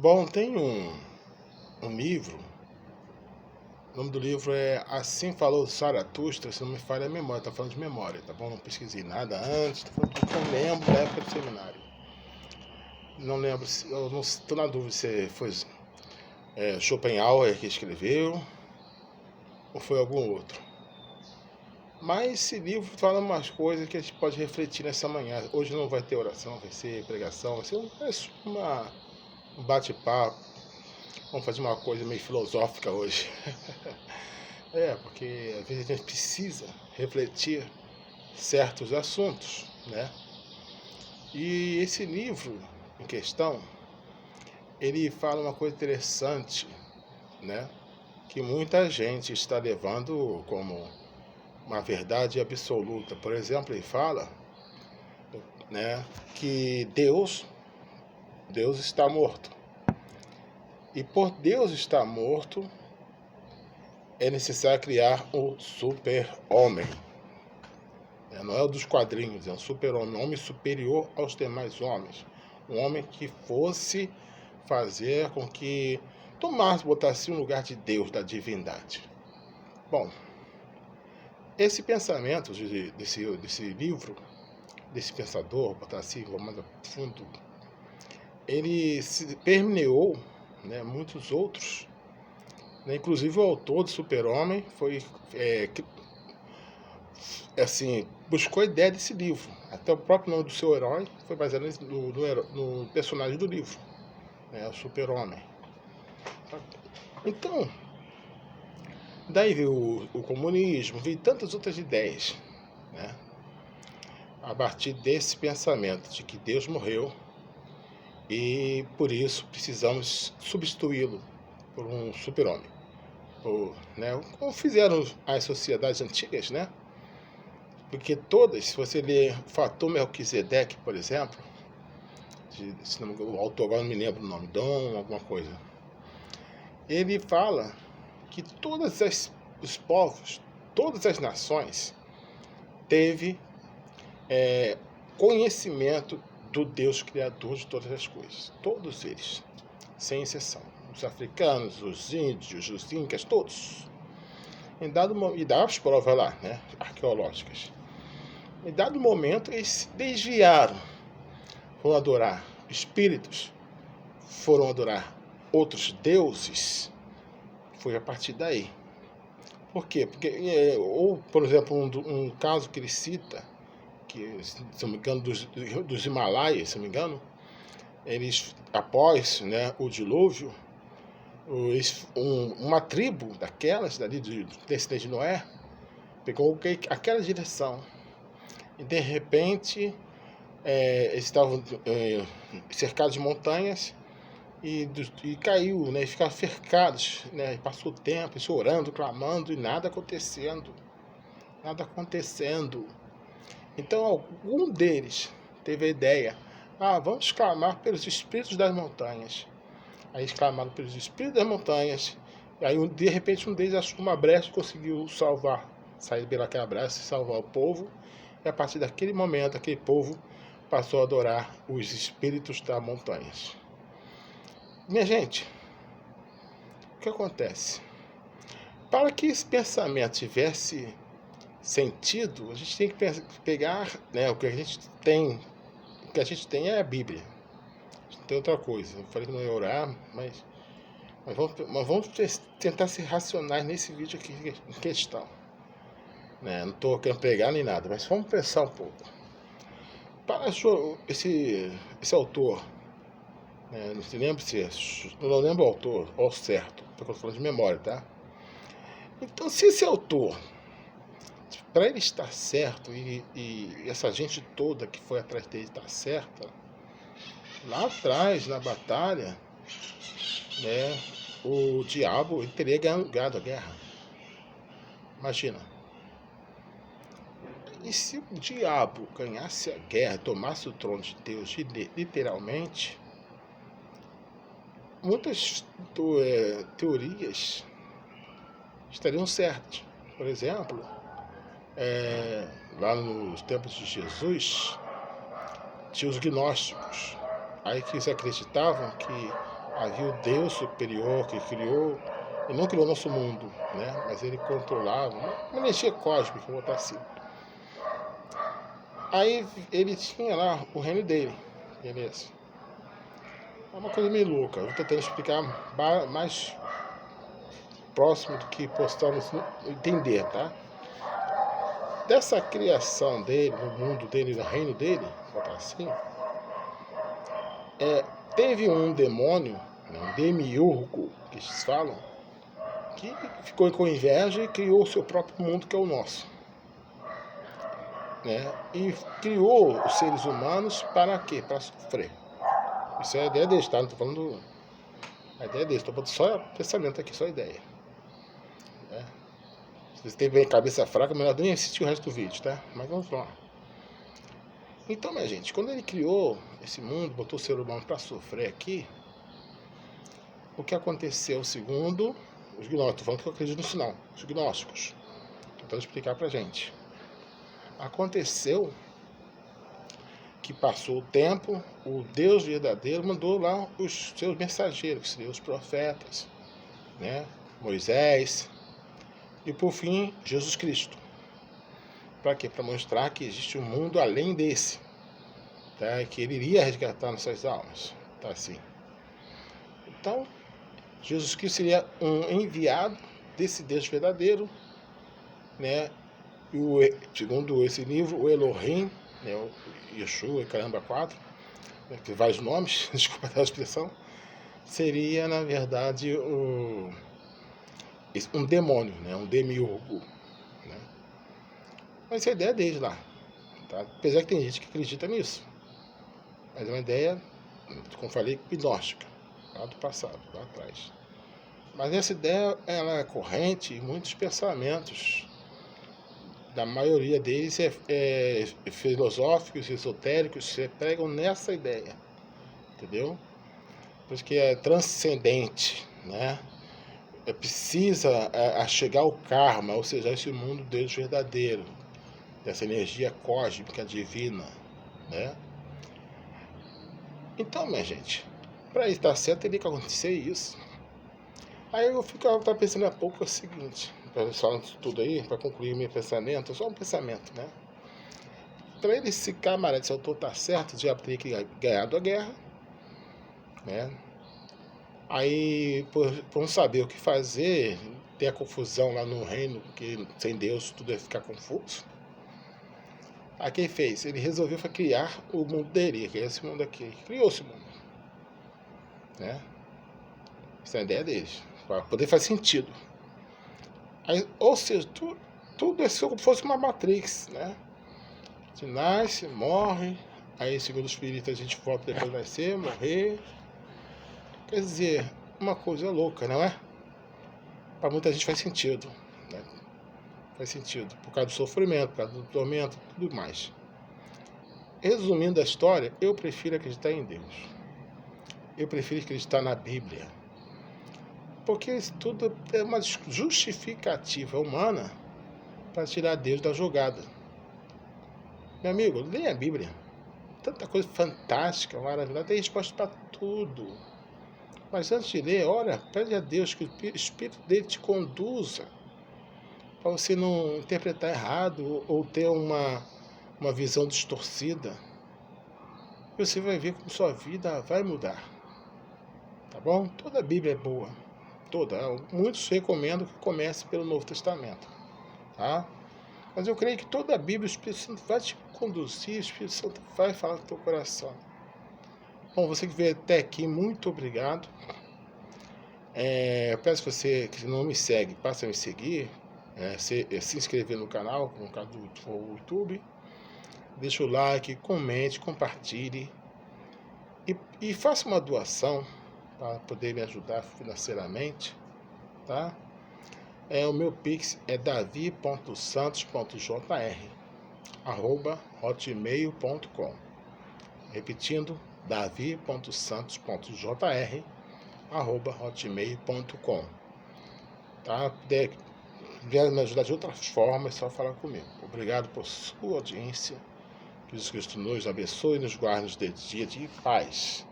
Bom, tem um livro, o nome do livro é Assim Falou Zaratustra, se não me falha a memória, tá falando de memória, tá bom? Não pesquisei nada antes, tô falando do que eu lembro da época do seminário. Não lembro, eu não estou na dúvida se foi Schopenhauer que escreveu ou foi algum outro. Mas esse livro fala umas coisas que a gente pode refletir nessa manhã. Hoje não vai ter oração, vai ser pregação, vai ser um bate-papo. Vamos fazer uma coisa meio filosófica hoje. Porque às vezes a gente precisa refletir certos assuntos, né? E esse livro em questão, ele fala uma coisa interessante, né? Que muita gente está levando como uma verdade absoluta. Por exemplo, ele fala, né, que Deus está morto. E por Deus estar morto, é necessário criar o super-homem. Não é o dos quadrinhos, é um super-homem, um homem superior aos demais homens. Um homem que fosse fazer com que botasse um lugar de Deus, da divindade. Bom, esse pensamento desse livro, desse pensador, botar assim, mais a fundo, ele se permeou, né, muitos outros, né, inclusive o autor do Super-Homem foi assim, buscou a ideia desse livro. Até o próprio nome do seu herói foi baseado no personagem do livro, né, o Super-Homem. Então, daí veio o comunismo, veio tantas outras ideias, né, a partir desse pensamento de que Deus morreu e por isso precisamos substituí-lo por um super-homem. Né, como fizeram as sociedades antigas, né? Porque todas, se você ler o fator Melquisedeque, por exemplo, o autor agora não me lembro o nome, Dom, alguma coisa, ele fala que os povos, todas as nações, teve conhecimento do Deus Criador de todas as coisas. Todos eles, sem exceção. Os africanos, os índios, os incas, todos. E dá as provas lá, né, arqueológicas. Em dado momento, eles se desviaram, foram adorar espíritos, foram adorar outros deuses. Foi a partir daí. Por quê? Porque, por exemplo, um caso que ele cita, que, se não me engano, dos Himalaias, se não me engano, eles, após, né, o dilúvio, uma tribo daquelas, dali, descendente de Noé, pegou aquela direção. E de repente, eles estavam cercados de montanhas e caiu, né? E ficaram cercados, né? E passou o tempo chorando, clamando e nada acontecendo. Nada acontecendo. Então algum deles teve a ideia: vamos clamar pelos espíritos das montanhas. Aí eles clamaram pelos espíritos das montanhas. E aí de repente um deles achou uma brecha e conseguiu sair pelaquela brecha e salvar o povo. E a partir daquele momento, aquele povo passou a adorar os espíritos das montanhas. Minha gente, o que acontece? Para que esse pensamento tivesse sentido, a gente tem que pegar, né, o que a gente tem. O que a gente tem é a Bíblia. Não tem outra coisa. Eu falei que não ia orar, mas vamos tentar ser racionais nesse vídeo aqui em questão. Né? Não estou querendo pregar nem nada, mas vamos pensar um pouco. Para esse autor, né, não se lembra não lembro o autor ao certo, porque eu estou falando de memória, tá? Então, se esse autor, para ele estar certo e essa gente toda que foi atrás dele estar certa, lá atrás, na batalha, né, o diabo ele teria ganhado a guerra. Imagina. E se o diabo ganhasse a guerra, tomasse o trono de Deus literalmente, muitas teorias estariam certas. Por exemplo, lá nos tempos de Jesus, tinha os gnósticos. Aí que eles acreditavam que havia o Deus superior que criou, ele não criou nosso mundo, né? Mas ele controlava uma energia cósmica, vou botar assim. Aí ele tinha lá o reino dele, beleza? É uma coisa meio louca, eu vou tentando explicar mais próximo do que possamos entender, tá? Dessa criação dele, no mundo dele, no reino dele, vou botar assim, teve um demônio, um demiurgo, que eles falam, que ficou com inveja e criou o seu próprio mundo, que é o nosso. Né? E criou os seres humanos para quê? Para sofrer. Isso é a ideia deles, tá? Não estou falando a ideia deles, estou falando só pensamento aqui, só ideia. Né? Se você tem bem cabeça fraca, melhor nem assistir o resto do vídeo, tá? Mas vamos lá. Então, minha gente, quando ele criou esse mundo, botou o ser humano para sofrer aqui, o que aconteceu segundo os gnósticos, estou falando que eu acredito nisso não, os gnósticos, tentando explicar pra gente. Aconteceu que passou o tempo, o Deus verdadeiro mandou lá os seus mensageiros, que seriam os profetas, né? Moisés e por fim Jesus Cristo. Para quê? Para mostrar que existe um mundo além desse, tá? Que ele iria resgatar nossas almas, tá assim. Então, Jesus Cristo seria um enviado desse Deus verdadeiro, né? E segundo esse livro, o Elohim, né? O Yeshua, caramba, 4, né? Que vários nomes, desculpa a expressão, seria, na verdade, um demônio, né? Um demiurgo. Né? Mas essa é a ideia deles lá. Tá? Apesar que tem gente que acredita nisso. Mas é uma ideia, como falei, gnóstica, lá do passado, lá atrás. Mas essa ideia, ela é corrente em muitos pensamentos. Da maioria deles filosóficos, esotéricos, que pegam nessa ideia. Entendeu? Porque é transcendente, né? Precisa chegar ao karma, ou seja, esse mundo Deus verdadeiro, dessa energia cósmica divina, né? Então, minha gente, para isso dar certo, teria que acontecer isso. Aí eu tava pensando há pouco o seguinte, falando tudo aí, para concluir meu pensamento, só um pensamento, né? Para ele, esse camarada, se o autor tá certo, já teria que ganhado a guerra, né? Aí, por não saber o que fazer, ter a confusão lá no reino, porque sem Deus tudo ia ficar confuso. Aí o que ele fez? Ele resolveu criar o mundo dele, que é esse mundo aqui. Criou esse mundo. Né? Essa é a ideia deles. Para poder fazer sentido. Aí, ou seja, tudo é como se fosse uma Matrix, né? Se nasce, morre, aí segundo os espíritos a gente volta depois vai ser, morrer. Quer dizer, uma coisa louca, não é? Para muita gente faz sentido, né? Faz sentido, por causa do sofrimento, por causa do tormento, tudo mais. Resumindo a história, eu prefiro acreditar em Deus. Eu prefiro acreditar na Bíblia. Porque isso tudo é uma justificativa humana para tirar Deus da jogada. Meu amigo, leia a Bíblia. Tanta coisa fantástica, maravilhosa, tem resposta para tudo. Mas antes de ler, ora, pede a Deus que o Espírito dele te conduza para você não interpretar errado ou ter uma visão distorcida. E você vai ver como sua vida vai mudar. Tá bom? Toda a Bíblia é boa. Toda. Muitos recomendam que comece pelo Novo Testamento. Tá? Mas eu creio que toda a Bíblia, o Espírito Santo vai te conduzir, o Espírito Santo vai falar no teu coração. Bom, você que veio até aqui, muito obrigado. Eu peço que você que não me segue, passe a me seguir, se inscrever no canal, no caso do YouTube. Deixa o like, comente, compartilhe e faça uma doação para poder me ajudar financeiramente, tá? O meu Pix é davi.santos.jr@hotmail.com. Repetindo, davi.santos.jr@hotmail.com. Tá? Puder me ajudar de outras formas, é só falar comigo. Obrigado por sua audiência. Que Jesus Cristo nos abençoe e nos guarde nos dia de paz.